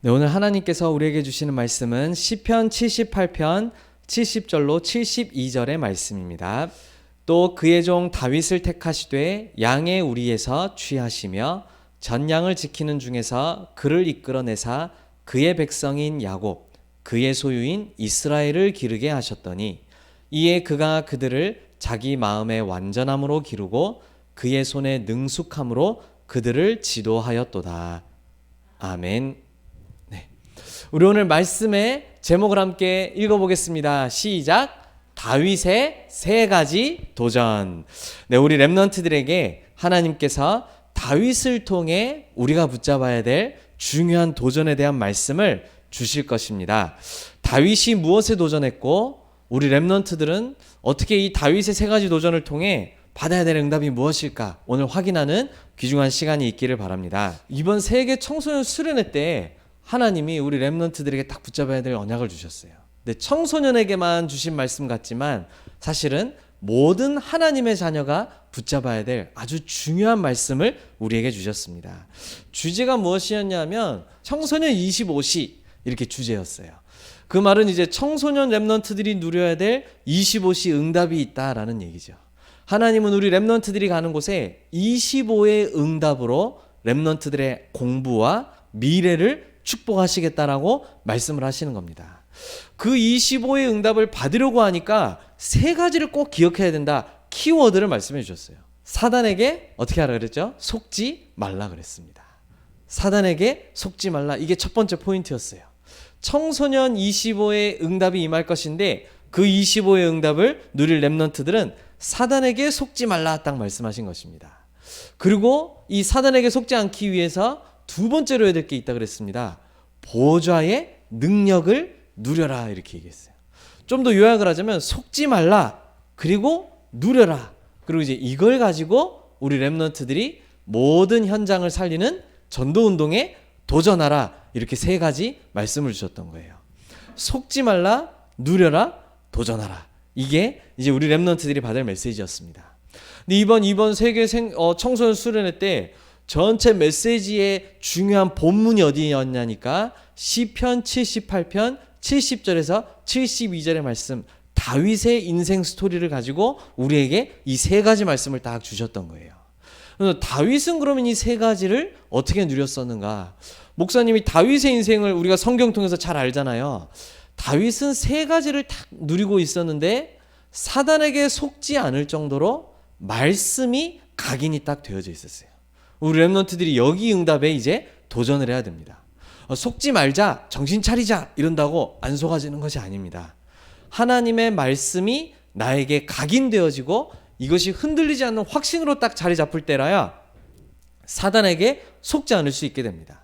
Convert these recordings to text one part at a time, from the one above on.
네, 오늘 하나님께서 우리에게 주시는 말씀은 시편 78편 70절로 72절의 말씀입니다. 또 그의 종 다윗을 택하시되 양의 우리에서 취하시며 전양을 지키는 중에서 그를 이끌어내사 그의 백성인 야곱 그의 소유인 이스라엘을 기르게 하셨더니 이에 그가 그들을 자기 마음의 완전함으로 기르고 그의 손의 능숙함으로 그들을 지도하였도다. 아멘. 우리 오늘 말씀의 제목을 함께 읽어보겠습니다. 시작. 다윗의 세 가지 도전. 네, 우리 렘넌트들에게 하나님께서 다윗을 통해 우리가 붙잡아야 될 중요한 도전에 대한 말씀을 주실 것입니다. 다윗이 무엇에 도전했고 우리 렘넌트들은 어떻게 이 다윗의 세 가지 도전을 통해 받아야 될 응답이 무엇일까? 오늘 확인하는 귀중한 시간이 있기를 바랍니다. 이번 세계 청소년 수련회 때 하나님이 우리 렘넌트들에게 딱 붙잡아야 될 언약을 주셨어요. 근데 청소년에게만 주신 말씀 같지만 사실은 모든 하나님의 자녀가 붙잡아야 될 아주 중요한 말씀을 우리에게 주셨습니다. 주제가 무엇이었냐면 청소년 25시 이렇게 주제였어요. 그 말은 이제 청소년 렘넌트들이 누려야 될 25시 응답이 있다라는 얘기죠. 하나님은 우리 렘넌트들이 가는 곳에 25의 응답으로 렘넌트들의 공부와 미래를 축복하시겠다라고 말씀을 하시는 겁니다. 그 25의 응답을 받으려고 하니까 세 가지를 꼭 기억해야 된다. 키워드를 말씀해 주셨어요. 사단에게 어떻게 하라 그랬죠? 속지 말라 그랬습니다. 사단에게 속지 말라. 이게 첫 번째 포인트였어요. 청소년 25의 응답이 임할 것인데 그 25의 응답을 누릴 렘넌트들은 사단에게 속지 말라 딱 말씀하신 것입니다. 그리고 이 사단에게 속지 않기 위해서 두 번째로 해야 될 게 있다 그랬습니다. 보좌의 능력을 누려라 이렇게 얘기했어요. 좀 더 요약을 하자면 속지 말라 그리고 누려라 그리고 이제 이걸 가지고 우리 렘넌트들이 모든 현장을 살리는 전도운동에 도전하라 이렇게 세 가지 말씀을 주셨던 거예요. 속지 말라 누려라 도전하라 이게 이제 우리 렘넌트들이 받을 메시지였습니다. 근데 이번 세계 청소년 수련회 때 전체 메시지의 중요한 본문이 어디였냐니까 시편 78편 70절에서 72절의 말씀 다윗의 인생 스토리를 가지고 우리에게 이 세 가지 말씀을 딱 주셨던 거예요. 그래서 다윗은 그러면 이 세 가지를 어떻게 누렸었는가? 목사님이 다윗의 인생을 우리가 성경 통해서 잘 알잖아요. 다윗은 세 가지를 딱 누리고 있었는데 사단에게 속지 않을 정도로 말씀이 각인이 딱 되어져 있었어요. 우리 렘넌트들이 여기 응답에 이제 도전을 해야 됩니다. 속지 말자, 정신 차리자 이런다고 안 속아지는 것이 아닙니다. 하나님의 말씀이 나에게 각인되어지고 이것이 흔들리지 않는 확신으로 딱 자리 잡을 때라야 사단에게 속지 않을 수 있게 됩니다.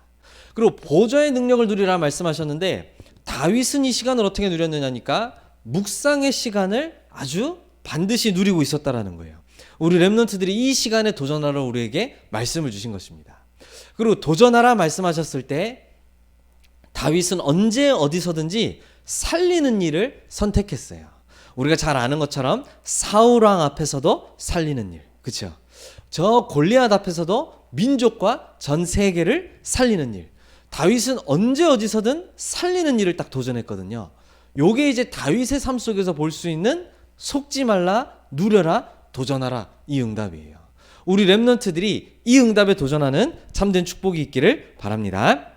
그리고 보좌의 능력을 누리라 말씀하셨는데 다윗은 이 시간을 어떻게 누렸느냐니까 묵상의 시간을 아주 반드시 누리고 있었다라는 거예요. 우리 렘넌트들이 이 시간에 도전하라 우리에게 말씀을 주신 것입니다. 그리고 도전하라 말씀하셨을 때 다윗은 언제 어디서든지 살리는 일을 선택했어요. 우리가 잘 아는 것처럼 사울 왕 앞에서도 살리는 일, 그렇죠? 저 골리앗 앞에서도 민족과 전 세계를 살리는 일. 다윗은 언제 어디서든 살리는 일을 딱 도전했거든요. 요게 이제 다윗의 삶 속에서 볼 수 있는 속지 말라, 누려라, 도전하라 이 응답이에요. 우리 렘넌트들이 이 응답에 도전하는 참된 축복이 있기를 바랍니다.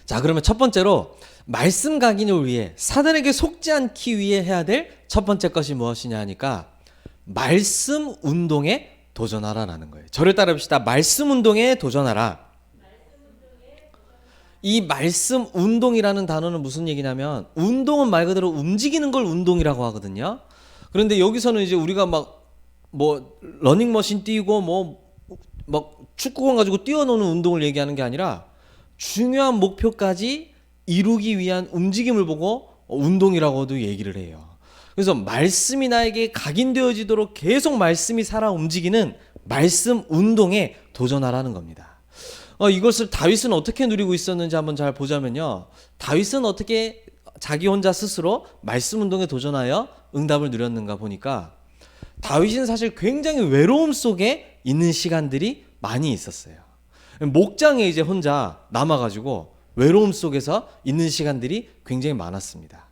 자, 그러면 첫 번째로 말씀 각인을 위해 사단에게 속지 않기 위해 해야 될 첫 번째 것이 무엇이냐 하니까 말씀 운동에 도전하라라는 거예요. 저를 따라합시다. 말씀 운동에 도전하라. 이 말씀 운동이라는 단어는 무슨 얘기냐면 운동은 말 그대로 움직이는 걸 운동이라고 하거든요. 그런데 여기서는 이제 우리가 러닝머신 뛰고 축구공 가지고 뛰어노는 운동을 얘기하는 게 아니라 중요한 목표까지 이루기 위한 움직임을 보고 운동이라고도 얘기를 해요. 그래서 말씀이 나에게 각인되어지도록 계속 말씀이 살아 움직이는 말씀 운동에 도전하라는 겁니다. 이것을 다윗은 어떻게 누리고 있었는지 한번 잘 보자면요. 다윗은 어떻게 자기 혼자 스스로 말씀 운동에 도전하여 응답을 누렸는가 보니까 다윗은 사실 굉장히 외로움 속에 있는 시간들이 많이 있었어요. 목장에 이제 혼자 남아가지고 외로움 속에서 있는 시간들이 굉장히 많았습니다.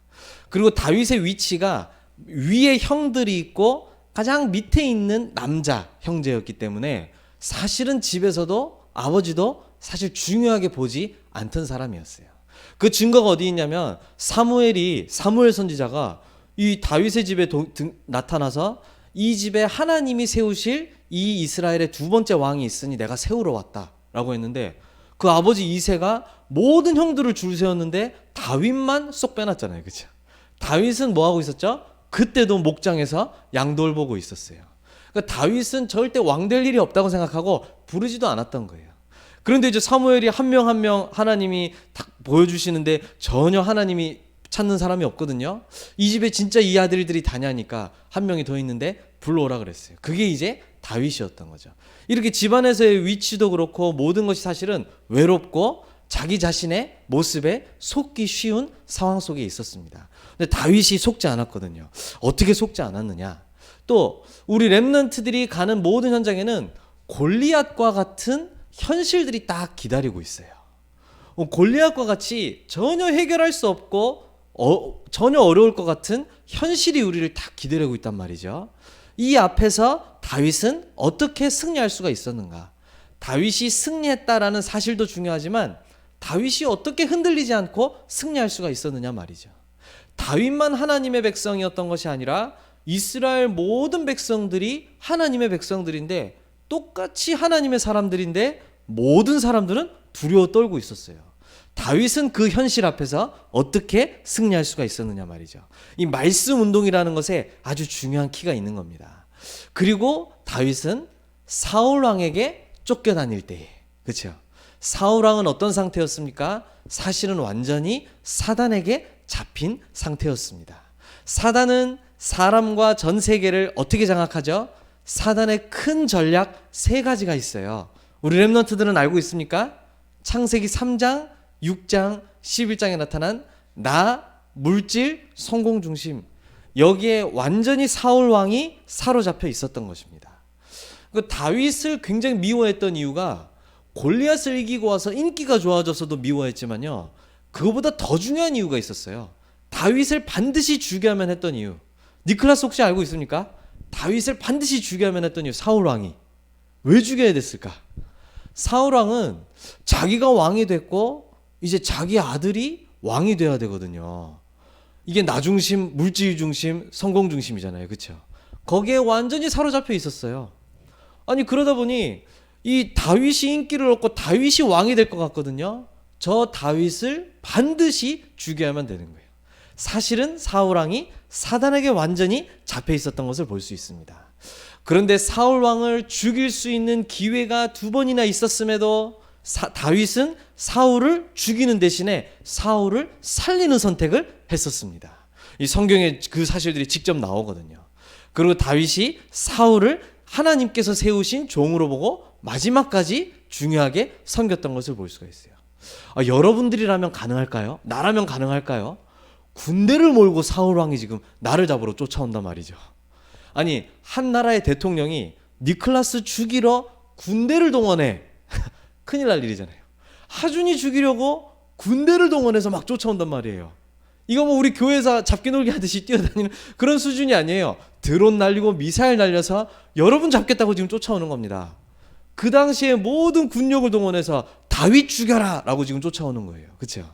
그리고 다윗의 위치가 위에 형들이 있고 가장 밑에 있는 남자 형제였기 때문에 사실은 집에서도 아버지도 사실 중요하게 보지 않던 사람이었어요. 그 증거가 어디 있냐면 사무엘 선지자가 이 다윗의 집에 나타나서 이 집에 하나님이 세우실 이 이스라엘의 두 번째 왕이 있으니 내가 세우러 왔다라고 했는데 그 아버지 이새가 모든 형들을 줄 세웠는데 다윗만 쏙 빼놨잖아요. 그렇죠? 다윗은 뭐 하고 있었죠? 그때도 목장에서 양돌 보고 있었어요. 그러니까 다윗은 절대 왕 될 일이 없다고 생각하고 부르지도 않았던 거예요. 그런데 이제 사무엘이 한 명 한 명 하나님이 딱 보여주시는데 전혀 하나님이 찾는 사람이 없거든요. 이 집에 진짜 이 아들들이 다냐니까 한 명이 더 있는데 불러오라 그랬어요. 그게 이제 다윗이었던 거죠. 이렇게 집안에서의 위치도 그렇고 모든 것이 사실은 외롭고 자기 자신의 모습에 속기 쉬운 상황 속에 있었습니다. 근데 다윗이 속지 않았거든요. 어떻게 속지 않았느냐? 또 우리 렘넌트들이 가는 모든 현장에는 골리앗과 같은 현실들이 딱 기다리고 있어요. 골리앗과 같이 전혀 해결할 수 없고 전혀 어려울 것 같은 현실이 우리를 딱 기다리고 있단 말이죠. 이 앞에서 다윗은 어떻게 승리할 수가 있었는가? 다윗이 승리했다라는 사실도 중요하지만 다윗이 어떻게 흔들리지 않고 승리할 수가 있었느냐 말이죠. 다윗만 하나님의 백성이었던 것이 아니라 이스라엘 모든 백성들이 하나님의 백성들인데 똑같이 하나님의 사람들인데 모든 사람들은 두려워 떨고 있었어요. 다윗은 그 현실 앞에서 어떻게 승리할 수가 있었느냐 말이죠. 이 말씀 운동이라는 것에 아주 중요한 키가 있는 겁니다. 그리고 다윗은 사울 왕에게 쫓겨다닐 때에, 그렇죠? 사울 왕은 어떤 상태였습니까? 사실은 완전히 사단에게 잡힌 상태였습니다. 사단은 사람과 전 세계를 어떻게 장악하죠? 사단의 큰 전략 3가지가 있어요. 우리 렘넌트들은 알고 있습니까? 창세기 3장, 6장, 11장에 나타난 나, 물질, 성공 중심. 여기에 완전히 사울 왕이 사로잡혀 있었던 것입니다. 그 다윗을 굉장히 미워했던 이유가 골리앗을 이기고 와서 인기가 좋아져서도 미워했지만요. 그거보다 더 중요한 이유가 있었어요. 다윗을 반드시 죽여야만 했던 이유. 니클라스 혹시 알고 있습니까? 다윗을 반드시 죽여야만 했던 이유. 사울 왕이 왜 죽여야 됐을까? 사울 왕은 자기가 왕이 됐고 이제 자기 아들이 왕이 돼야 되거든요. 이게 나 중심, 물질 중심, 성공 중심이잖아요. 그렇죠? 거기에 완전히 사로잡혀 있었어요. 아니 그러다 보니 이 다윗이 인기를 얻고 다윗이 왕이 될 것 같거든요. 저 다윗을 반드시 죽여야만 되는 거예요. 사실은 사울 왕이 사단에게 완전히 잡혀 있었던 것을 볼 수 있습니다. 그런데 사울 왕을 죽일 수 있는 기회가 2번이나 있었음에도 다윗은 사울을 죽이는 대신에 사울을 살리는 선택을 했었습니다. 이 성경에 그 사실들이 직접 나오거든요. 그리고 다윗이 사울을 하나님께서 세우신 종으로 보고 마지막까지 중요하게 섬겼던 것을 볼 수가 있어요. 여러분들이라면 가능할까요? 나라면 가능할까요? 군대를 몰고 사울 왕이 지금 나를 잡으러 쫓아온단 말이죠. 아니 한 나라의 대통령이 니클라스 죽이러 군대를 동원해. 큰일 날 일이잖아요. 하준이 죽이려고 군대를 동원해서 막 쫓아온단 말이에요. 이거 뭐 우리 교회에서 잡기 놀기 하듯이 뛰어다니는 그런 수준이 아니에요. 드론 날리고 미사일 날려서 여러분 잡겠다고 지금 쫓아오는 겁니다. 그 당시에 모든 군력을 동원해서 다윗 죽여라 라고 지금 쫓아오는 거예요. 그렇죠?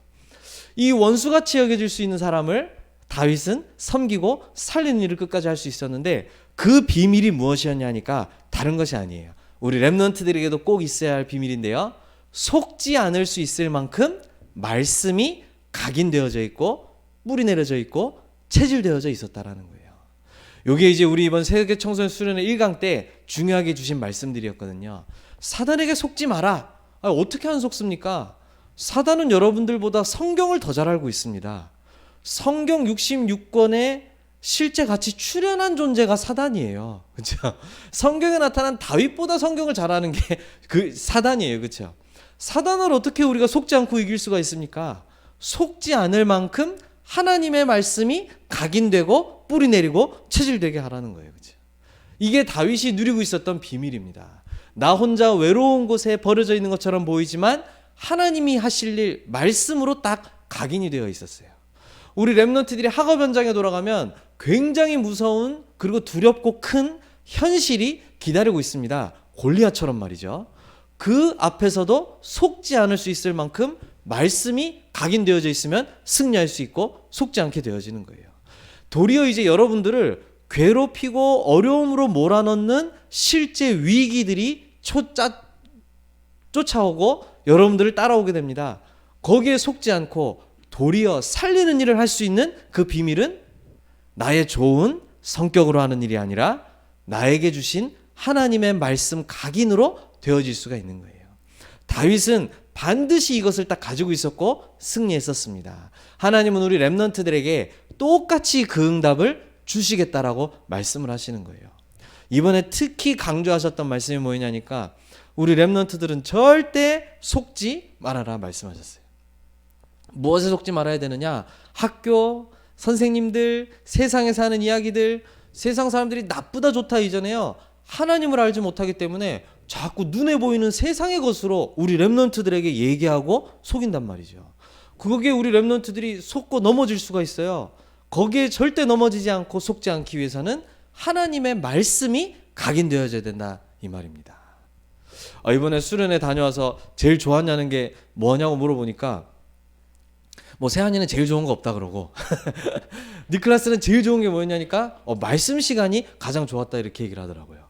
이 원수같이 여겨질 수 있는 사람을 다윗은 섬기고 살리는 일을 끝까지 할 수 있었는데 그 비밀이 무엇이었냐 하니까 다른 것이 아니에요. 우리 렘넌트들에게도 꼭 있어야 할 비밀인데요. 속지 않을 수 있을 만큼 말씀이 각인되어져 있고 뿌리 내려져 있고 체질되어져 있었다라는 거예요. 이게 이제 우리 이번 세계 청소년 수련회 1강 때 중요하게 주신 말씀들이었거든요. 사단에게 속지 마라. 어떻게 안 속습니까? 사단은 여러분들보다 성경을 더 잘 알고 있습니다. 성경 66권에 실제 같이 출연한 존재가 사단이에요. 그렇죠? 성경에 나타난 다윗보다 성경을 잘 아는 게 그 사단이에요. 그렇죠? 사단을 어떻게 우리가 속지 않고 이길 수가 있습니까? 속지 않을 만큼 하나님의 말씀이 각인되고 뿌리 내리고 체질되게 하라는 거예요. 그렇죠? 이게 다윗이 누리고 있었던 비밀입니다. 나 혼자 외로운 곳에 버려져 있는 것처럼 보이지만 하나님이 하실 일 말씀으로 딱 각인이 되어 있었어요. 우리 렘넌트들이 학업 현장에 돌아가면 굉장히 무서운 그리고 두렵고 큰 현실이 기다리고 있습니다. 골리앗처럼 말이죠. 그 앞에서도 속지 않을 수 있을 만큼 말씀이 각인되어져 있으면 승리할 수 있고 속지 않게 되어지는 거예요. 도리어 이제 여러분들을 괴롭히고 어려움으로 몰아넣는 실제 위기들이 쫓아오고 여러분들을 따라오게 됩니다. 거기에 속지 않고 도리어 살리는 일을 할 수 있는 그 비밀은 나의 좋은 성격으로 하는 일이 아니라 나에게 주신 하나님의 말씀 각인으로 되어질 수가 있는 거예요. 다윗은 반드시 이것을 딱 가지고 있었고 승리했었습니다. 하나님은 우리 렘넌트들에게 똑같이 그 응답을 주시겠다라고 말씀을 하시는 거예요. 이번에 특히 강조하셨던 말씀이 뭐냐니까 우리 렘넌트들은 절대 속지 말아라 말씀하셨어요. 무엇에 속지 말아야 되느냐? 학교, 선생님들, 세상에서 하는 이야기들, 세상 사람들이 나쁘다 좋다 이전에요. 하나님을 알지 못하기 때문에 자꾸 눈에 보이는 세상의 것으로 우리 렘넌트들에게 얘기하고 속인단 말이죠. 거기에 우리 렘넌트들이 속고 넘어질 수가 있어요. 거기에 절대 넘어지지 않고 속지 않기 위해서는 하나님의 말씀이 각인되어져야 된다 이 말입니다. 이번에 수련회 다녀와서 제일 좋았냐는 게 뭐냐고 물어보니까 뭐 세한이는 제일 좋은 거 없다 그러고 니클라스는 제일 좋은 게 뭐였냐니까 말씀 시간이 가장 좋았다 이렇게 얘기를 하더라고요.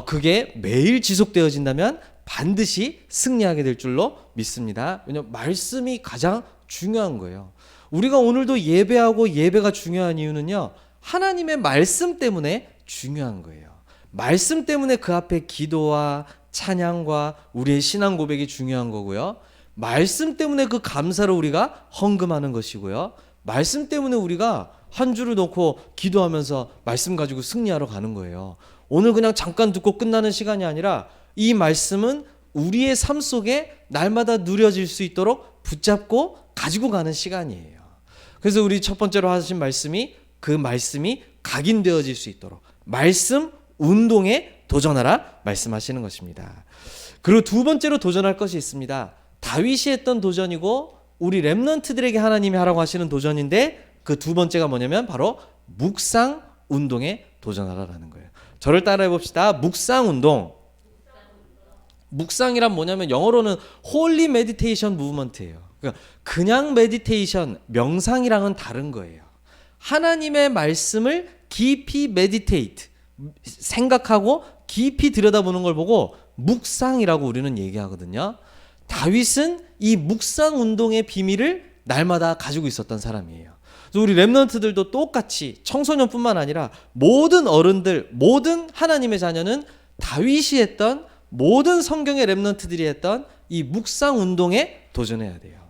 그게 매일 지속되어진다면 반드시 승리하게 될 줄로 믿습니다. 왜냐하면 말씀이 가장 중요한 거예요. 우리가 오늘도 예배하고 예배가 중요한 이유는요, 하나님의 말씀 때문에 중요한 거예요. 말씀 때문에 그 앞에 기도와 찬양과 우리의 신앙 고백이 중요한 거고요. 말씀 때문에 그 감사를 우리가 헌금하는 것이고요. 말씀 때문에 우리가 한 주를 놓고 기도하면서 말씀 가지고 승리하러 가는 거예요. 오늘 그냥 잠깐 듣고 끝나는 시간이 아니라 이 말씀은 우리의 삶 속에 날마다 누려질 수 있도록 붙잡고 가지고 가는 시간이에요. 그래서 우리 첫 번째로 하신 말씀이 그 말씀이 각인되어질 수 있도록 말씀 운동에 도전하라 말씀하시는 것입니다. 그리고 두 번째로 도전할 것이 있습니다. 다윗이 했던 도전이고 우리 렘넌트들에게 하나님이 하라고 하시는 도전인데 그 두 번째가 뭐냐면 바로 묵상 운동에 도전하라라는 거예요. 저를 따라해 봅시다. 묵상 운동. 묵상이란 뭐냐면 영어로는 홀리 메디테이션 무브먼트예요. 그러니까 그냥 메디테이션, 명상이랑은 다른 거예요. 하나님의 말씀을 깊이 메디테이트, 생각하고 깊이 들여다보는 걸 보고 묵상이라고 우리는 얘기하거든요. 다윗은 이 묵상 운동의 비밀을 날마다 가지고 있었던 사람이에요. 그래서 우리 렘넌트들도 똑같이 청소년뿐만 아니라 모든 어른들, 모든 하나님의 자녀는 다윗이 했던 모든 성경의 렘넌트들이 했던 이 묵상 운동에 도전해야 돼요.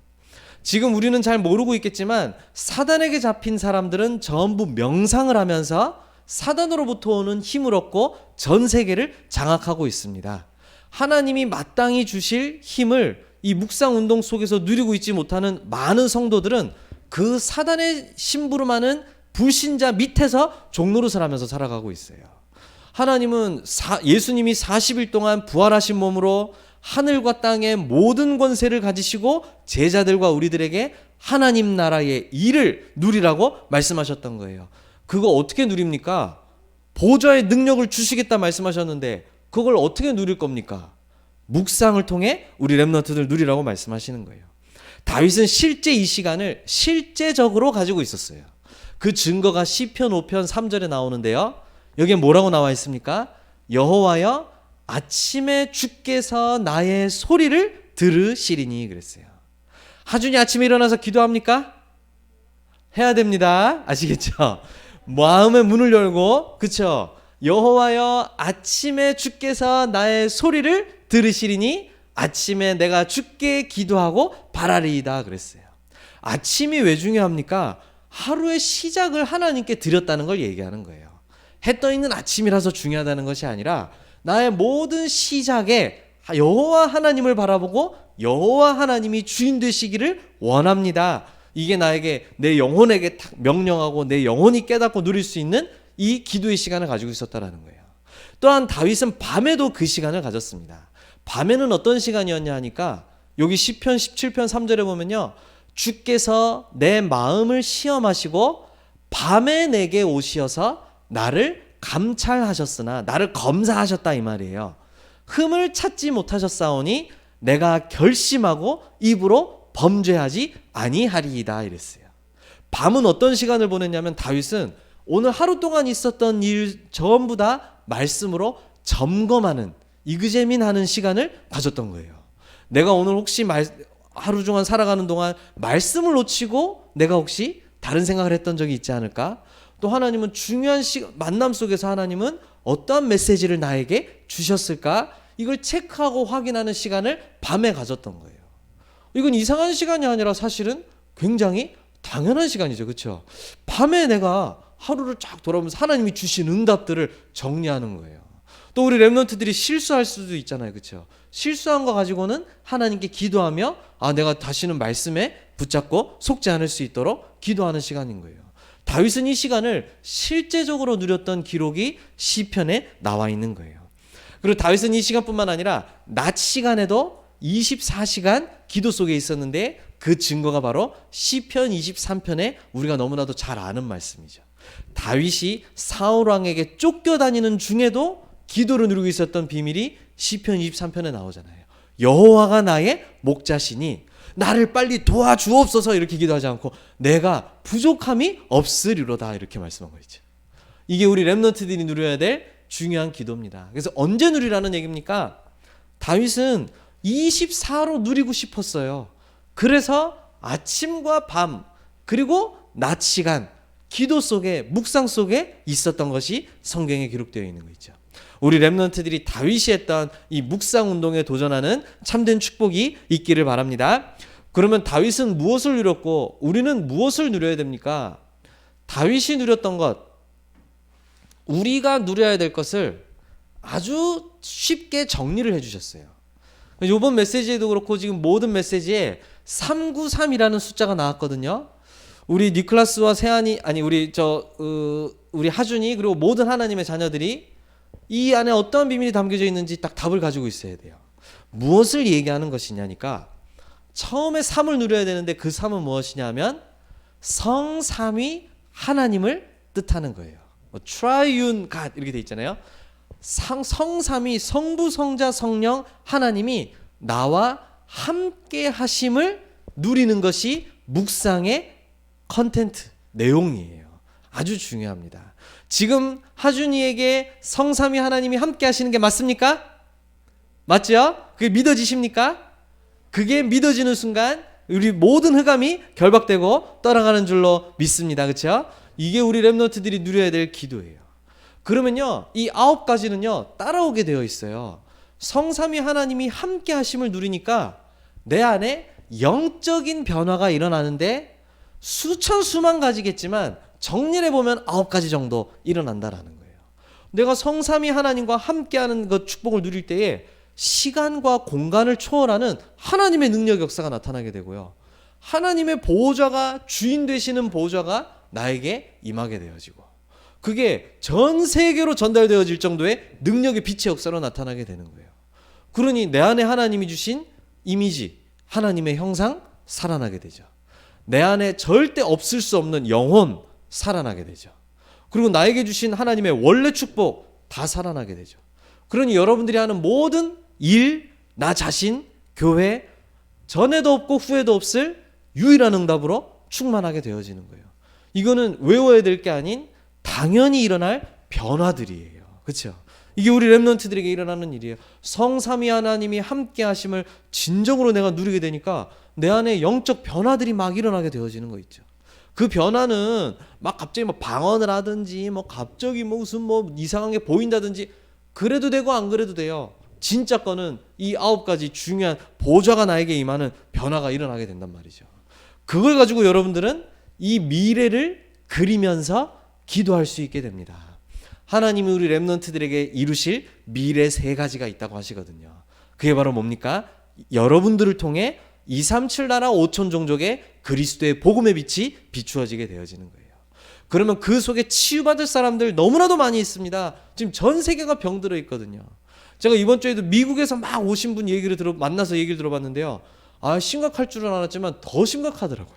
지금 우리는 잘 모르고 있겠지만 사단에게 잡힌 사람들은 전부 명상을 하면서 사단으로부터 오는 힘을 얻고 전 세계를 장악하고 있습니다. 하나님이 마땅히 주실 힘을 이 묵상 운동 속에서 누리고 있지 못하는 많은 성도들은 그 사단의 심부름하는 불신자 밑에서 종노릇을 하면서 살아가고 있어요. 하나님은 예수님이 40일 동안 부활하신 몸으로 하늘과 땅의 모든 권세를 가지시고 제자들과 우리들에게 하나님 나라의 일을 누리라고 말씀하셨던 거예요. 그거 어떻게 누립니까? 보좌의 능력을 주시겠다 말씀하셨는데 그걸 어떻게 누릴 겁니까? 묵상을 통해 우리 렘넌트들 누리라고 말씀하시는 거예요. 다윗은 실제 이 시간을 실제적으로 가지고 있었어요. 그 증거가 시편 5편 3절에 나오는데요. 여기에 뭐라고 나와 있습니까? 여호와여 아침에 주께서 나의 소리를 들으시리니 그랬어요. 하준이 아침에 일어나서 기도합니까? 해야 됩니다. 아시겠죠? 마음의 문을 열고 그쵸? 여호와여 아침에 주께서 나의 소리를 들으시리니 아침에 내가 주께 기도하고 바라리이다 그랬어요. 아침이 왜 중요합니까? 하루의 시작을 하나님께 드렸다는 걸 얘기하는 거예요. 해 떠 있는 아침이라서 중요하다는 것이 아니라 나의 모든 시작에 여호와 하나님을 바라보고 여호와 하나님이 주인 되시기를 원합니다. 이게 나에게 내 영혼에게 명령하고 내 영혼이 깨닫고 누릴 수 있는 이 기도의 시간을 가지고 있었다라는 거예요. 또한 다윗은 밤에도 그 시간을 가졌습니다. 밤에는 어떤 시간이었냐 하니까 여기 시편 17편 3절에 보면요. 주께서 내 마음을 시험하시고 밤에 내게 오시어서 나를 감찰하셨으나 나를 검사하셨다 이 말이에요. 흠을 찾지 못하셨사오니 내가 결심하고 입으로 범죄하지 아니하리이다 이랬어요. 밤은 어떤 시간을 보냈냐면 다윗은 오늘 하루 동안 있었던 일 전부 다 말씀으로 점검하는 이그제민하는 시간을 가졌던 거예요. 내가 오늘 혹시 하루 종일 살아가는 동안 말씀을 놓치고 내가 혹시 다른 생각을 했던 적이 있지 않을까? 또 하나님은 중요한 만남 속에서 하나님은 어떠한 메시지를 나에게 주셨을까? 이걸 체크하고 확인하는 시간을 밤에 가졌던 거예요. 이건 이상한 시간이 아니라 사실은 굉장히 당연한 시간이죠. 그렇죠? 밤에 내가 하루를 쫙 돌아보면서 하나님이 주신 응답들을 정리하는 거예요. 또 우리 랩런트들이 실수할 수도 있잖아요. 그렇죠? 실수한 거 가지고는 하나님께 기도하며 내가 다시는 말씀에 붙잡고 속지 않을 수 있도록 기도하는 시간인 거예요. 다윗은 이 시간을 실제적으로 누렸던 기록이 시편에 나와 있는 거예요. 그리고 다윗은 이 시간뿐만 아니라 낮 시간에도 24시간 기도 속에 있었는데 그 증거가 바로 시편 23편에 우리가 너무나도 잘 아는 말씀이죠. 다윗이 사울 왕에게 쫓겨다니는 중에도 기도를 누리고 있었던 비밀이 시편 23편에 나오잖아요. 여호와가 나의 목자시니 나를 빨리 도와주옵소서 이렇게 기도하지 않고 내가 부족함이 없으리로다 이렇게 말씀한 거죠. 이게 우리 렘넌트들이 누려야 될 중요한 기도입니다. 그래서 언제 누리라는 얘기입니까? 다윗은 24로 누리고 싶었어요. 그래서 아침과 밤 그리고 낮 시간 기도 속에 묵상 속에 있었던 것이 성경에 기록되어 있는 거 있죠. 우리 렘넌트들이 다윗이 했던 이 묵상 운동에 도전하는 참된 축복이 있기를 바랍니다. 그러면 다윗은 무엇을 누렸고 우리는 무엇을 누려야 됩니까? 다윗이 누렸던 것, 우리가 누려야 될 것을 아주 쉽게 정리를 해주셨어요. 이번 메시지에도 그렇고 지금 모든 메시지에 393이라는 숫자가 나왔거든요. 우리 니클라스와 세안이 우리 하준이 그리고 모든 하나님의 자녀들이 이 안에 어떠한 비밀이 담겨져 있는지 딱 답을 가지고 있어야 돼요. 무엇을 얘기하는 것이냐니까 처음에 3을 누려야 되는데 그 3은 무엇이냐면 성삼위 하나님을 뜻하는 거예요. Triune God 이렇게 돼 있잖아요. 성삼위 성부 성자 성령 하나님이 나와 함께 하심을 누리는 것이 묵상의 컨텐트 내용이에요. 아주 중요합니다. 지금 하준이에게 성삼위 하나님이 함께 하시는 게 맞습니까? 맞죠? 그게 믿어지십니까? 그게 믿어지는 순간 우리 모든 흑암이 결박되고 떠나가는 줄로 믿습니다. 그렇죠? 이게 우리 렘넌트들이 누려야 될 기도예요. 그러면요, 이 9가지는요 따라오게 되어 있어요. 성삼위 하나님이 함께 하심을 누리니까 내 안에 영적인 변화가 일어나는데 수천 수만 가지겠지만 정리해 보면 9가지 정도 일어난다라는 거예요. 내가 성삼위 하나님과 함께하는 그 축복을 누릴 때에 시간과 공간을 초월하는 하나님의 능력 역사가 나타나게 되고요. 하나님의 보호자가 주인 되시는 보호자가 나에게 임하게 되어지고 그게 전 세계로 전달되어질 정도의 능력의 빛의 역사로 나타나게 되는 거예요. 그러니 내 안에 하나님이 주신 이미지, 하나님의 형상 살아나게 되죠. 내 안에 절대 없을 수 없는 영혼 살아나게 되죠. 그리고 나에게 주신 하나님의 원래 축복 다 살아나게 되죠. 그러니 여러분들이 하는 모든 일, 나 자신, 교회 전에도 없고 후에도 없을 유일한 응답으로 충만하게 되어지는 거예요. 이거는 외워야 될 게 아닌 당연히 일어날 변화들이에요. 그렇죠? 이게 우리 렘넌트들에게 일어나는 일이에요. 성삼위 하나님이 함께 하심을 진정으로 내가 누리게 되니까 내 안에 영적 변화들이 막 일어나게 되어지는 거 있죠. 그 변화는 막 갑자기 방언을 하든지 갑자기 무슨 이상한 게 보인다든지 그래도 되고 안 그래도 돼요. 진짜 거는 이 9가지 중요한 보좌가 나에게 임하는 변화가 일어나게 된단 말이죠. 그걸 가지고 여러분들은 이 미래를 그리면서 기도할 수 있게 됩니다. 하나님이 우리 렘넌트들에게 이루실 미래 3가지가 있다고 하시거든요. 그게 바로 뭡니까? 여러분들을 통해 237 나라 5천 종족의 그리스도의 복음의 빛이 비추어지게 되어지는 거예요. 그러면 그 속에 치유받을 사람들 너무나도 많이 있습니다. 지금 전 세계가 병들어 있거든요. 제가 이번 주에도 미국에서 막 오신 분 만나서 얘기를 들어봤는데요. 심각할 줄은 알았지만 더 심각하더라고요.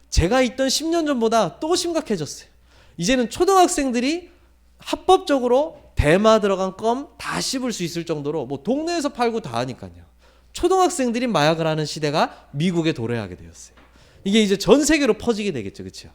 제가 있던 10년 전보다 또 심각해졌어요. 이제는 초등학생들이 합법적으로 대마 들어간 껌 다 씹을 수 있을 정도로 뭐 동네에서 팔고 다 하니까요. 초등학생들이 마약을 하는 시대가 미국에 도래하게 되었어요. 이게 이제 전 세계로 퍼지게 되겠죠. 그렇죠?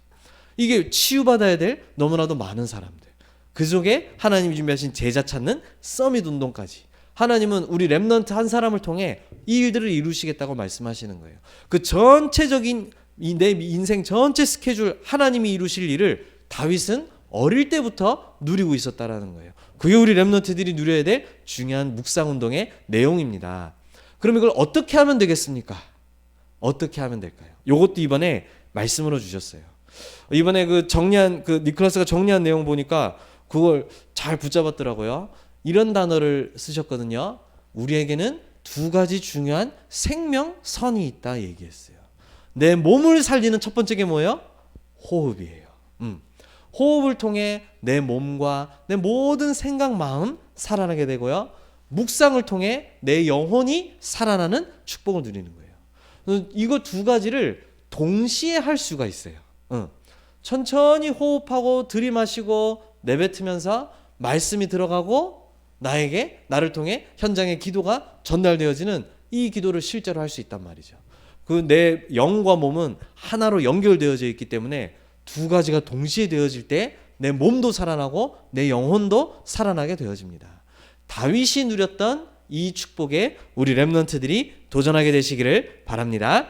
이게 치유받아야 될 너무나도 많은 사람들. 그 속에 하나님이 준비하신 제자 찾는 서밋 운동까지. 하나님은 우리 렘넌트 한 사람을 통해 이 일들을 이루시겠다고 말씀하시는 거예요. 그 전체적인 내 인생 전체 스케줄 하나님이 이루실 일을 다윗은 어릴 때부터 누리고 있었다라는 거예요. 그게 우리 렘넌트들이 누려야 될 중요한 묵상운동의 내용입니다. 그럼 이걸 어떻게 하면 되겠습니까? 어떻게 하면 될까요? 이것도 이번에 말씀으로 주셨어요. 이번에 그 니클라스가 정리한 내용 보니까 그걸 잘 붙잡았더라고요. 이런 단어를 쓰셨거든요. 우리에게는 두 가지 중요한 생명선이 있다 얘기했어요. 내 몸을 살리는 첫 번째 게 뭐예요? 호흡이에요. 호흡을 통해 내 몸과 내 모든 생각, 마음 살아나게 되고요. 묵상을 통해 내 영혼이 살아나는 축복을 누리는 거예요. 이거 두 가지를 동시에 할 수가 있어요. 천천히 호흡하고 들이마시고 내뱉으면서 말씀이 들어가고 나를 통해 현장의 기도가 전달되어지는 이 기도를 실제로 할 수 있단 말이죠. 그 내 영과 몸은 하나로 연결되어져 있기 때문에 두 가지가 동시에 되어질 때 내 몸도 살아나고 내 영혼도 살아나게 되어집니다. 다윗이 누렸던 이 축복에 우리 렘넌트들이 도전하게 되시기를 바랍니다.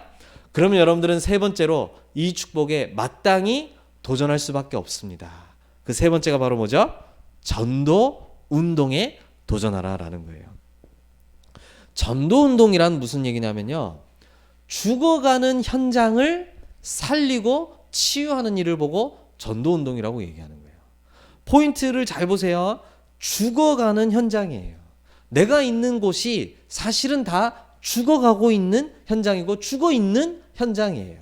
그러면 여러분들은 세 번째로 이 축복에 마땅히 도전할 수밖에 없습니다. 그 세 번째가 바로 뭐죠? 전도 운동에 도전하라라는 거예요. 전도 운동이란 무슨 얘기냐면요. 죽어가는 현장을 살리고 치유하는 일을 보고 전도 운동이라고 얘기하는 거예요. 포인트를 잘 보세요. 죽어가는 현장이에요. 내가 있는 곳이 사실은 다 죽어가고 있는 현장이고 죽어 있는 현장이에요.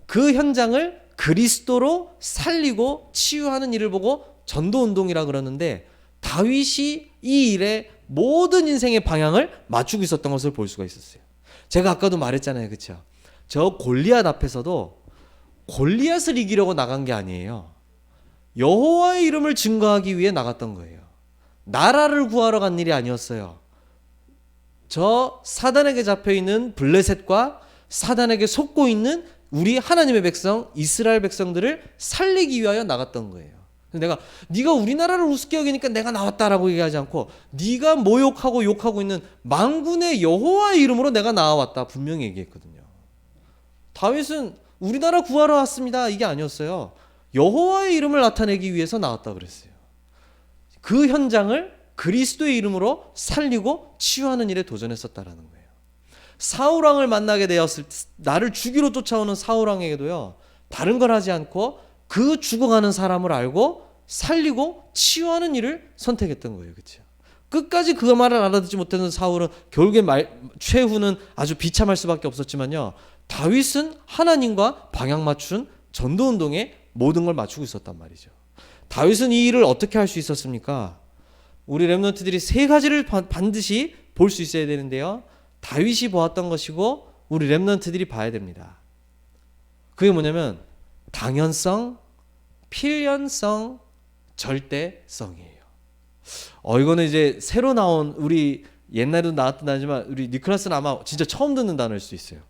그 현장을 그리스도로 살리고 치유하는 일을 보고 전도 운동이라 그러는데 다윗이 이 일에 모든 인생의 방향을 맞추고 있었던 것을 볼 수가 있었어요. 제가 아까도 말했잖아요. 그렇죠? 저 골리앗 앞에서도 골리앗을 이기려고 나간 게 아니에요. 여호와의 이름을 증거하기 위해 나갔던 거예요. 나라를 구하러 간 일이 아니었어요. 저 사단에게 잡혀있는 블레셋과 사단에게 속고 있는 우리 하나님의 백성 이스라엘 백성들을 살리기 위하여 나갔던 거예요. 네가 우리나라를 우습게 여기니까 내가 나왔다라고 얘기하지 않고 네가 모욕하고 욕하고 있는 만군의 여호와의 이름으로 내가 나와왔다 분명히 얘기했거든요. 다윗은 우리나라 구하러 왔습니다 이게 아니었어요. 여호와의 이름을 나타내기 위해서 나왔다 그랬어요. 그 현장을 그리스도의 이름으로 살리고 치유하는 일에 도전했었다라는 거예요. 사울왕을 만나게 되었을 때 나를 죽이러 쫓아오는 사울왕에게도요. 다른 걸 하지 않고 그 죽어가는 사람을 알고 살리고 치유하는 일을 선택했던 거예요. 그렇죠? 끝까지 그 말을 알아듣지 못했던 사울은 결국에 최후는 아주 비참할 수밖에 없었지만요. 다윗은 하나님과 방향 맞춘 전도운동에 모든 걸 맞추고 있었단 말이죠. 다윗은 이 일을 어떻게 할 수 있었습니까? 우리 렘넌트들이 세 가지를 반드시 볼 수 있어야 되는데요. 다윗이 보았던 것이고 우리 렘넌트들이 봐야 됩니다. 그게 뭐냐면 당연성, 필연성, 절대성이에요. 이거는 이제 새로 나온 우리 옛날에도 나왔던 단어지만 우리 니클라스는 아마 진짜 처음 듣는 단어일 수 있어요.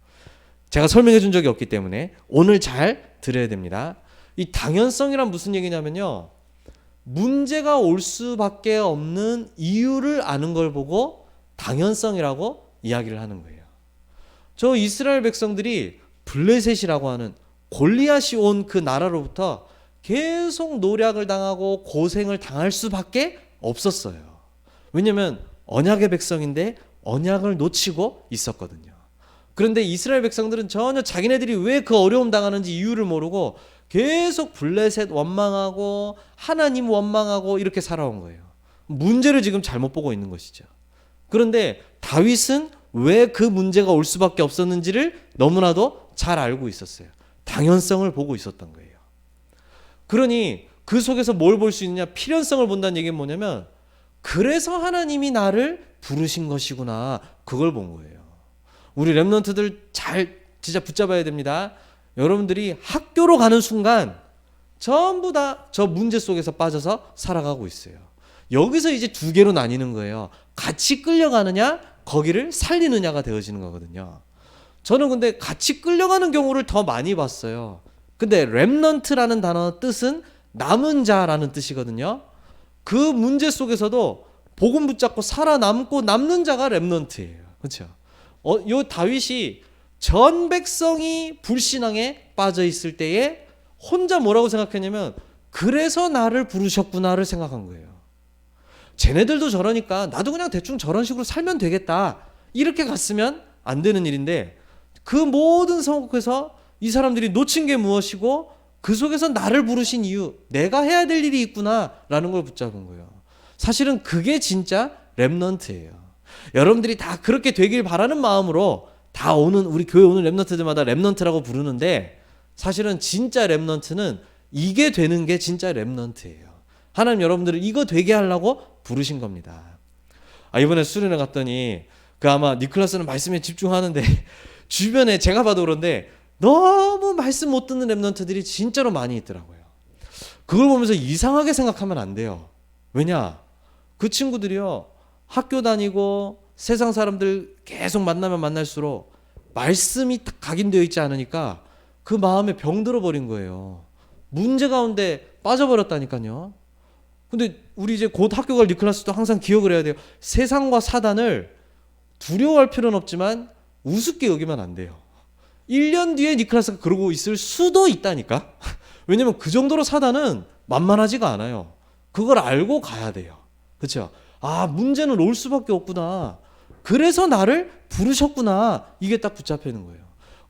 제가 설명해 준 적이 없기 때문에 오늘 잘 들어야 됩니다. 이 당연성이란 무슨 얘기냐면요. 문제가 올 수밖에 없는 이유를 아는 걸 보고 당연성이라고 이야기를 하는 거예요. 저 이스라엘 백성들이 블레셋이라고 하는 골리앗이 온 그 나라로부터 계속 노략을 당하고 고생을 당할 수밖에 없었어요. 왜냐하면 언약의 백성인데 언약을 놓치고 있었거든요. 그런데 이스라엘 백성들은 전혀 자기네들이 왜 그 어려움 당하는지 이유를 모르고 계속 블레셋 원망하고 하나님 원망하고 이렇게 살아온 거예요. 문제를 지금 잘못 보고 있는 것이죠. 그런데 다윗은 왜 그 문제가 올 수밖에 없었는지를 너무나도 잘 알고 있었어요. 당연성을 보고 있었던 거예요. 그러니 그 속에서 뭘 볼 수 있느냐? 필연성을 본다는 얘기는 뭐냐면 그래서 하나님이 나를 부르신 것이구나. 그걸 본 거예요. 우리 렘넌트들 잘 진짜 붙잡아야 됩니다. 여러분들이 학교로 가는 순간 전부 다 저 문제 속에서 빠져서 살아가고 있어요. 여기서 이제 두 개로 나뉘는 거예요. 같이 끌려가느냐, 거기를 살리느냐가 되어지는 거거든요. 저는 근데 같이 끌려가는 경우를 더 많이 봤어요. 근데 렘넌트라는 단어 뜻은 남은 자라는 뜻이거든요. 그 문제 속에서도 복음 붙잡고 살아남고 남는 자가 렘넌트예요. 그렇죠? 요 다윗이 전 백성이 불신앙에 빠져 있을 때에 혼자 뭐라고 생각했냐면 그래서 나를 부르셨구나를 생각한 거예요. 쟤네들도 저러니까 나도 그냥 대충 저런 식으로 살면 되겠다. 이렇게 갔으면 안 되는 일인데 그 모든 성국에서 이 사람들이 놓친 게 무엇이고 그 속에서 나를 부르신 이유, 내가 해야 될 일이 있구나라는 걸 붙잡은 거예요. 사실은 그게 진짜 렘넌트예요. 여러분들이 다 그렇게 되길 바라는 마음으로 다 오는 우리 교회 오는 렘넌트들마다 렘넌트라고 부르는데 사실은 진짜 렘넌트는 이게 되는 게 진짜 렘넌트예요. 하나님 여러분들을 이거 되게 하려고 부르신 겁니다. 이번에 수련회 갔더니 그 아마 니클라스는 말씀에 집중하는데 주변에 제가 봐도 그런데 너무 말씀 못 듣는 렘넌트들이 진짜로 많이 있더라고요. 그걸 보면서 이상하게 생각하면 안 돼요. 왜냐? 그 친구들이요. 학교 다니고 세상 사람들 계속 만나면 만날수록 말씀이 딱 각인되어 있지 않으니까 그 마음에 병들어 버린 거예요. 문제 가운데 빠져버렸다니까요. 근데 우리 이제 곧 학교 갈 니클라스도 항상 기억을 해야 돼요. 세상과 사단을 두려워할 필요는 없지만 우습게 여기면 안 돼요. 1년 뒤에 니클라스가 그러고 있을 수도 있다니까. 왜냐면 그 정도로 사단은 만만하지가 않아요. 그걸 알고 가야 돼요. 그렇죠? 문제는 올 수밖에 없구나. 그래서 나를 부르셨구나. 이게 딱 붙잡히는 거예요.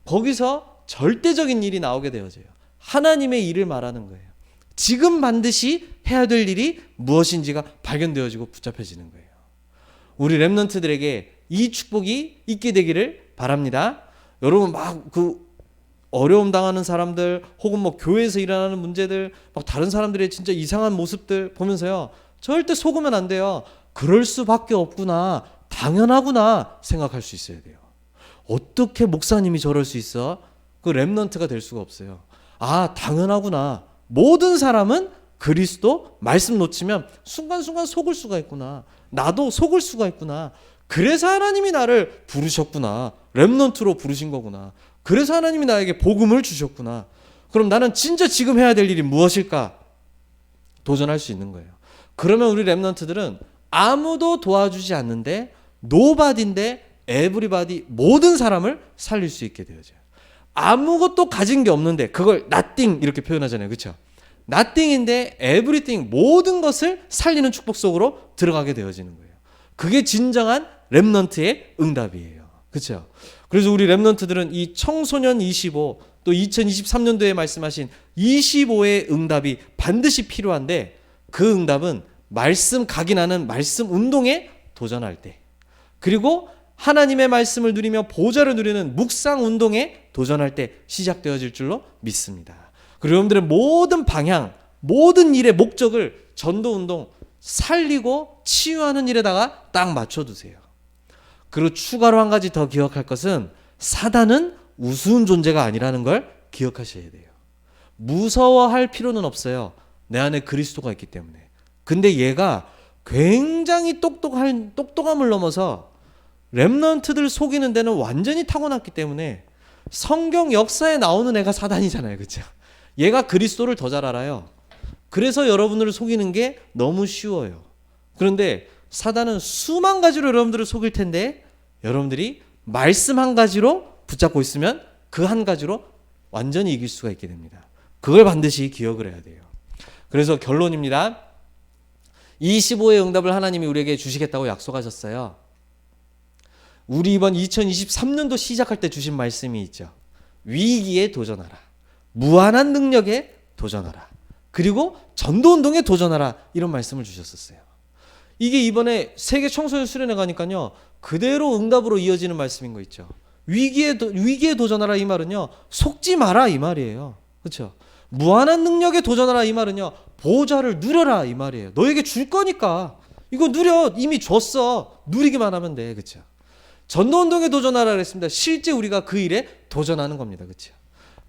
거기서 절대적인 일이 나오게 되어져요. 하나님의 일을 말하는 거예요. 지금 반드시 해야 될 일이 무엇인지가 발견되어지고 붙잡혀지는 거예요. 우리 렘넌트들에게 이 축복이 있게 되기를 바랍니다. 여러분 막 그 어려움 당하는 사람들 혹은 뭐 교회에서 일어나는 문제들 막 다른 사람들의 진짜 이상한 모습들 보면서요. 절대 속으면 안 돼요. 그럴 수밖에 없구나. 당연하구나 생각할 수 있어야 돼요. 어떻게 목사님이 저럴 수 있어? 그 렘넌트가 될 수가 없어요. 당연하구나. 모든 사람은 그리스도 말씀 놓치면 순간순간 속을 수가 있구나. 나도 속을 수가 있구나. 그래서 하나님이 나를 부르셨구나. 렘넌트로 부르신 거구나. 그래서 하나님이 나에게 복음을 주셨구나. 그럼 나는 진짜 지금 해야 될 일이 무엇일까? 도전할 수 있는 거예요. 그러면 우리 렘넌트들은 아무도 도와주지 않는데 노바디인데 에브리바디 모든 사람을 살릴 수 있게 되어져요. 아무것도 가진 게 없는데 그걸 nothing 이렇게 표현하잖아요. 그렇죠? nothing인데 everything 모든 것을 살리는 축복 속으로 들어가게 되어지는 거예요. 그게 진정한 렘넌트의 응답이에요. 그렇죠? 그래서 우리 렘넌트들은 이 청소년 25 또 2023년도에 말씀하신 25의 응답이 반드시 필요한데 그 응답은 말씀 각인하는 말씀 운동에 도전할 때 그리고 하나님의 말씀을 누리며 보좌를 누리는 묵상 운동에 도전할 때 시작되어질 줄로 믿습니다. 그리고 여러분들의 모든 방향, 모든 일의 목적을 전도 운동, 살리고 치유하는 일에다가 딱 맞춰두세요. 그리고 추가로 한 가지 더 기억할 것은 사단은 우스운 존재가 아니라는 걸 기억하셔야 돼요. 무서워할 필요는 없어요. 내 안에 그리스도가 있기 때문에. 근데 얘가 굉장히 똑똑함을 넘어서 렘넌트들 속이는 데는 완전히 타고났기 때문에 성경 역사에 나오는 애가 사단이잖아요. 그렇죠? 얘가 그리스도를 더 잘 알아요. 그래서 여러분을 속이는 게 너무 쉬워요. 그런데 사단은 수만 가지로 여러분들을 속일 텐데 여러분들이 말씀 한 가지로 붙잡고 있으면 그 한 가지로 완전히 이길 수가 있게 됩니다. 그걸 반드시 기억을 해야 돼요. 그래서 결론입니다. 25의 응답을 하나님이 우리에게 주시겠다고 약속하셨어요. 우리 이번 2023년도 시작할 때 주신 말씀이 있죠. 위기에 도전하라. 무한한 능력에 도전하라. 그리고 전도운동에 도전하라. 이런 말씀을 주셨었어요. 이게 이번에 세계 청소년 수련회 가니까요. 그대로 응답으로 이어지는 말씀인 거 있죠. 위기에 도전하라 이 말은요. 속지 마라 이 말이에요. 그렇죠? 무한한 능력에 도전하라 이 말은요. 보좌를 누려라 이 말이에요. 너에게 줄 거니까. 이거 누려. 이미 줬어. 누리기만 하면 돼. 그렇죠? 전도운동에 도전하라 그랬습니다. 실제 우리가 그 일에 도전하는 겁니다. 그렇죠?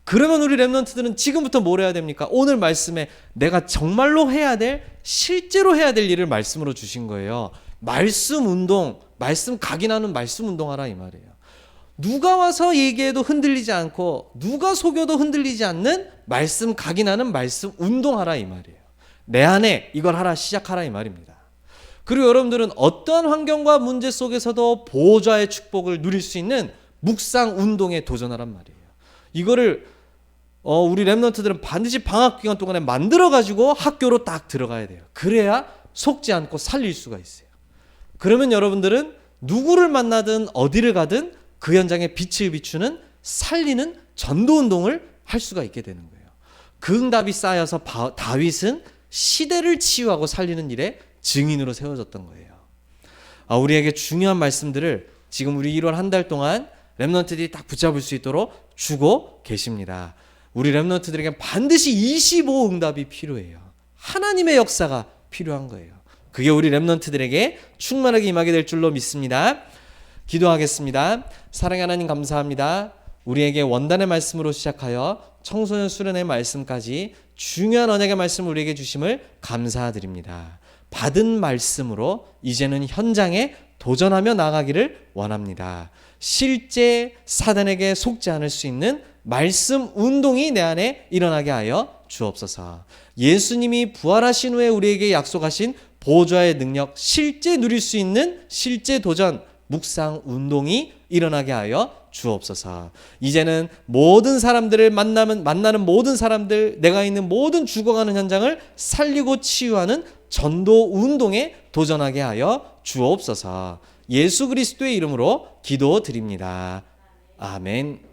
그러면 우리 랩런트들은 지금부터 뭘 해야 됩니까? 오늘 말씀에 내가 정말로 해야 될, 실제로 해야 될 일을 말씀으로 주신 거예요. 말씀 운동, 말씀 각인하는 말씀 운동하라 이 말이에요. 누가 와서 얘기해도 흔들리지 않고 누가 속여도 흔들리지 않는 말씀 각인하는 말씀 운동하라 이 말이에요. 내 안에 이걸 하라, 시작하라 이 말입니다. 그리고 여러분들은 어떠한 환경과 문제 속에서도 보호자의 축복을 누릴 수 있는 묵상 운동에 도전하란 말이에요. 이거를 우리 랩런트들은 반드시 방학 기간 동안에 만들어가지고 학교로 딱 들어가야 돼요. 그래야 속지 않고 살릴 수가 있어요. 그러면 여러분들은 누구를 만나든 어디를 가든 그 현장에 빛을 비추는 살리는 전도운동을 할 수가 있게 되는 거예요. 그 응답이 쌓여서 다윗은 시대를 치유하고 살리는 일에 증인으로 세워졌던 거예요. 우리에게 중요한 말씀들을 지금 우리 1월 한 달 동안 랩런트들이 딱 붙잡을 수 있도록 주고 계십니다. 우리 랩런트들에게 반드시 25 응답이 필요해요. 하나님의 역사가 필요한 거예요. 그게 우리 랩런트들에게 충만하게 임하게 될 줄로 믿습니다. 기도하겠습니다. 사랑의 하나님 감사합니다. 우리에게 원단의 말씀으로 시작하여 청소년 수련의 말씀까지 중요한 언약의 말씀을 우리에게 주심을 감사드립니다. 받은 말씀으로 이제는 현장에 도전하며 나가기를 원합니다. 실제 사단에게 속지 않을 수 있는 말씀 운동이 내 안에 일어나게 하여 주옵소서. 예수님이 부활하신 후에 우리에게 약속하신 보좌의 능력, 실제 누릴 수 있는 실제 도전, 묵상 운동이 일어나게 하여 주옵소서. 이제는 모든 사람들을 만나는 모든 사람들, 내가 있는 모든 죽어가는 현장을 살리고 치유하는 전도 운동에 도전하게 하여 주옵소서. 예수 그리스도의 이름으로 기도드립니다. 아멘.